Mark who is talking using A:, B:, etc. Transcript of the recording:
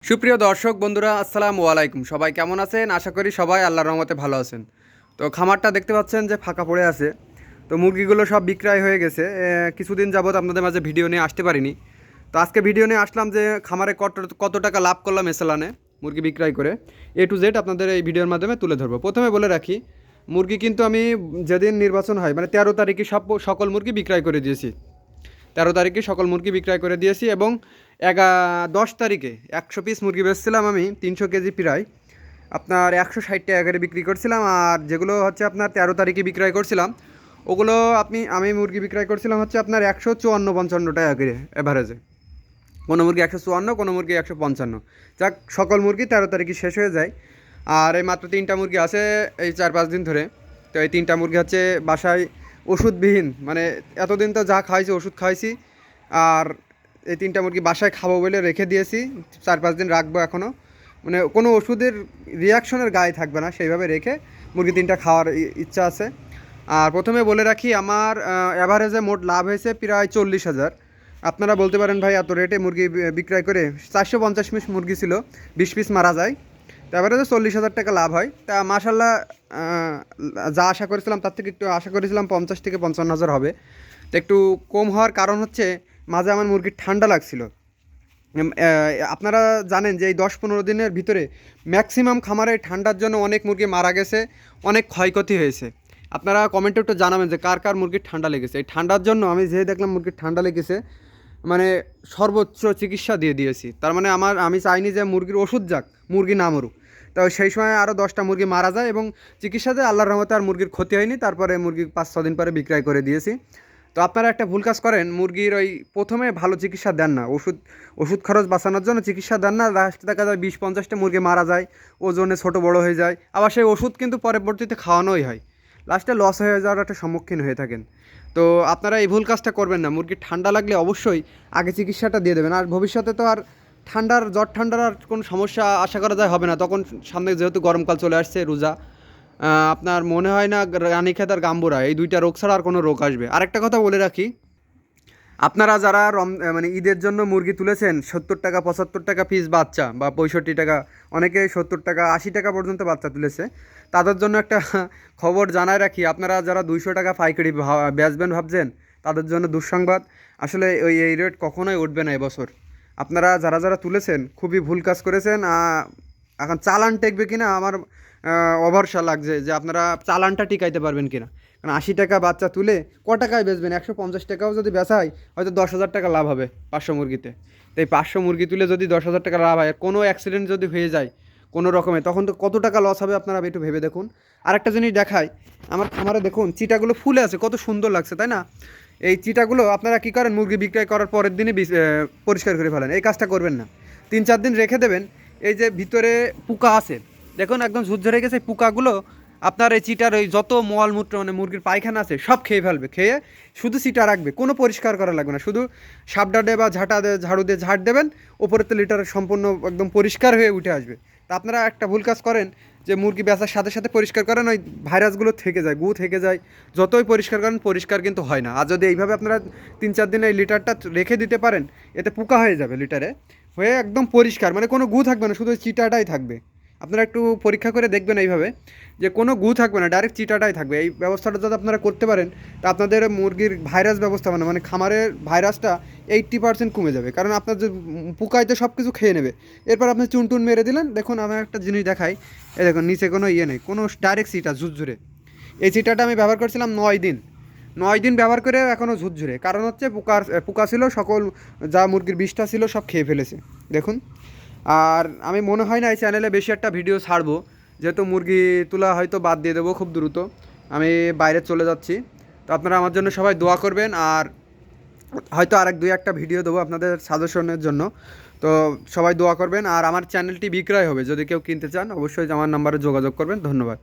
A: সুপ্রিয় দর্শক বন্ধুরা, আসসালামু আলাইকুম। সবাই কেমন আছেন? আশা করি সবাই আল্লাহর রহমতে ভালো আছেন। তো খামারটা দেখতে পাচ্ছেন যে ফাঁকা পড়ে আছে। তো মুরগিগুলো সব বিক্রয় হয়ে গেছে। কিছুদিন যাবত আপনাদের মাঝে ভিডিও নিয়ে আসতে পারিনি। তো আজকে ভিডিও নিয়ে আসলাম যে খামারে কত টাকা লাভ করলাম এসেলানে মুরগি বিক্রয় করে। এ টু জেড আপনাদের এই ভিডিওর মাধ্যমে তুলে ধরবো। প্রথমে বলে রাখি, মুরগি কিন্তু আমি যেদিন নির্বাচন হয় মানে 13 তারিখে সকল মুরগি বিক্রয় করে দিয়েছি। 13 তারিখে সকল মুরগি বিক্রয় করে দিয়েছি এবং 10 তারিখে 100 পিস মুরগি বেচছিলাম আমি 300 কেজি প্রায় আপনার 160 টাকা করে বিক্রি করছিলাম। আর যেগুলো হচ্ছে আপনার 13 তারিখে বিক্রয় করছিলাম ওগুলো আমি মুরগি বিক্রয় করছিলাম হচ্ছে আপনার 154-55 টাকা করে অ্যাভারেজে। কোনো মুরগি 154, কোনো মুরগি 155। যাক, সকল মুরগি 13 তারিখে শেষ হয়ে যায়। আর এই মাত্র 3টা মুরগি আছে এই 4-5 দিন ধরে। তো এই 3টা মুরগি হচ্ছে বাসায় ওষুধবিহীন, মানে এতদিন তো যা খাইছি ওষুধ খাইছি। আর এই 3টা মুরগি বাসায় খাবো বলে রেখে দিয়েছি, 4-5 দিন রাখবো এখনও। মানে কোনো ওষুধের রিয়াকশনের গায়ে থাকবে না, সেইভাবে রেখে মুরগি 3টা খাওয়ার ইচ্ছা আছে। আর প্রথমে বলে রাখি, আমার অ্যাভারেজে মোট লাভ হয়েছে প্রায় 40,000। আপনারা বলতে পারেন ভাই এত রেটে মুরগি বিক্রয় করে, 450 পিস মুরগি ছিল, 20 পিস মারা যায়, তারপরে তো 40,000 টাকা লাভ হয়। তা মাশাল্লাহ, যা আশা করেছিলাম তার থেকে একটু আশা করেছিলাম 50 থেকে 55,000 হবে। তো একটু কম হওয়ার কারণ হচ্ছে মাঝে আমার মুরগির ঠান্ডা লাগছিল। আপনারা জানেন যে এই 10-15 দিনের ভিতরে ম্যাক্সিমাম খামারে ঠান্ডার জন্য অনেক মুরগি মারা গেছে, অনেক ক্ষয়ক্ষতি হয়েছে। আপনারা কমেন্টে একটু জানাবেন যে কার কার মুরগির ঠান্ডা লেগেছে। এই ঠান্ডার জন্য আমি যে দেখলাম মুরগির ঠান্ডা লেগেছে, মানে সর্বোচ্চ চিকিৎসা দিয়ে দিয়েছি। তার মানে আমি চাইনি যে মুরগির ওষুধ যাক, মুরগি না মরুক। তো সেই সময় আরও 10টা মুরগি মারা যায় এবং চিকিৎসাতে আল্লাহর রহমতে আর মুরগির ক্ষতি হয়নি। তারপরে মুরগি 5-6 দিন পরে বিক্রয় করে দিয়েছি। তো আপনারা একটা ভুল কাজ করেন, মুরগির ওই প্রথমে ভালো চিকিৎসা দেন না, ওষুধ খরচ বাঁচানোর জন্য চিকিৎসা দেন না। লাস্টে দেখা যায় 20-50টা মুরগি মারা যায়, ওজনে ছোটো বড় হয়ে যায়। আবার সেই ওষুধ কিন্তু পরবর্তীতে খাওয়ানোই হয়, লাস্টে লস হয়ে যাওয়ার একটা সম্মুখীন হয়ে থাকেন। তো আপনারা এই ভুল কাজটা করবেন না। মুরগির ঠান্ডা লাগলে অবশ্যই আগে চিকিৎসাটা দিয়ে দেবেন। আর ভবিষ্যতে তো আর জ্বর ঠান্ডার আর কোনো সমস্যা আশা করা যায় হবে না। তখন সামনে যেহেতু গরমকাল চলে আসছে, রোজা, আপনার মনে হয় না রানীক্ষেত আর গাম্বুরা এই 2টা রোগ ছাড়া আর কোনো রোগ আসবে। আরেকটা কথা বলে রাখি, আপনারা যারা মানে ঈদের জন্য মুরগি তুলেছেন 70 টাকা 75 টাকা পিস বাচ্চা, বা 65 টাকা, অনেকে 70 টাকা 80 টাকা পর্যন্ত বাচ্চা তুলেছে, তাদের জন্য একটা খবর জানায় রাখি। আপনারা যারা 200 টাকা পাইকারি বেচবেন ভাবছেন, তাদের জন্য দুঃসংবাদ। আসলে এই রেট কখনোই উঠবে না এবছর। আপনারা যারা তুলেছেন খুবই ভুল কাজ করেছেন। এখন চালান টেকবে কিনা আমার অভরসা লাগছে যে আপনারা চালানটা টিকাইতে পারবেন কিনা। কারণ 80 টাকা বাচ্চা তুলে টাকায় বেচবেন? 150 টাকাও যদি বেচা হয়, হয়তো 10,000 টাকা লাভ হবে 500 মুরগিতে। তো এই 500 মুরগি তুলে যদি 10,000 টাকা লাভ হয়, কোনো অ্যাক্সিডেন্ট যদি হয়ে যায় কোনো রকমে, তখন তো কত টাকা লস হবে আপনারা একটু ভেবে দেখুন। আরেকটা জিনিস দেখায়, আমার খামারে দেখুন চিটাগুলো ফুলে আছে, কত সুন্দর লাগছে, তাই না? এই চিটাগুলো আপনারা কী করেন, মুরগি বিক্রয় করার পরের দিনই পরিষ্কার করে ফেলেন। এই কাজটা করবেন না, 3-4 দিন রেখে দেবেন। এই যে ভিতরে পোকা আছে দেখুন, একদম ঝুরঝরে গেছে, পোকাগুলো আপনার এই চিটার ওই যত মলমূত্র মানে মুরগির পায়খানা আছে সব খেয়ে ফেলবে। খেয়ে শুধু চিটা রাখবে, কোনো পরিষ্কার করা লাগবে না। শুধু সাবডাডে বা ঝাড়ু দিয়ে ঝাড় দেবেন, ওপরের তো লিটার সম্পূর্ণ একদম পরিষ্কার হয়ে উঠে আসবে। তা আপনারা একটা ভুল কাজ করেন যে মুরগি বেচার সাথে সাথে পরিষ্কার করেন, ওই ভাইরাসগুলো থেকে যায়, গু থেকে যায়। যতই পরিষ্কার করেন পরিষ্কার কিন্তু হয় না। আর যদি এইভাবে আপনারা 3-4 দিন এই লিটারটা রেখে দিতে পারেন, এতে পোকা হয়ে যাবে লিটারে, হয়ে একদম পরিষ্কার, মানে কোনো গু থাকবে না, শুধু চিটাটাই থাকবে। আপনারা একটু পরীক্ষা করে দেখবেন এইভাবে, যে কোনো গু থাকবে না, ডাইরেক্ট চিটাটাই থাকবে। এই ব্যবস্থাটা যদি আপনারা করতে পারেন, তা আপনাদের মুরগির ভাইরাস ব্যবস্থাপনা মানে খামারের ভাইরাসটা 80% কমে যাবে। কারণ আপনার যে পোকায় তো সব কিছু খেয়ে নেবে। এরপর আপনি চুনটুন মেরে দিলেন। দেখুন আমি একটা জিনিস দেখাই, এই দেখুন নিচে কোনো নেই, কোনো ডাইরেক্ট চিটা ঝুরঝুরে। এই চিটাটা আমি ব্যবহার করছিলাম 9 দিন ব্যবহার করে এখনও ঝুরঝুরে। কারণ হচ্ছে পোকা ছিল, সকল যা মুরগির বিষটা ছিল সব খেয়ে ফেলেছে দেখুন। আর আমি মনে হয় না এই চ্যানেলে বেশি একটা ভিডিও ছাড়বো, যেহেতু মুরগি তোলা হয়তো বাদ দিয়ে দেবো খুব দ্রুত, আমি বাইরে চলে যাচ্ছি। তো আপনারা আমার জন্য সবাই দোয়া করবেন। আর হয়তো আরেক 2-1টা ভিডিও দেবো আপনাদের সাজেশনের জন্য। তো সবাই দোয়া করবেন। আর আমার চ্যানেলটি বিক্রয় হবে, যদি কেউ কিনতে চান অবশ্যই আমার নাম্বারে যোগাযোগ করবেন। ধন্যবাদ।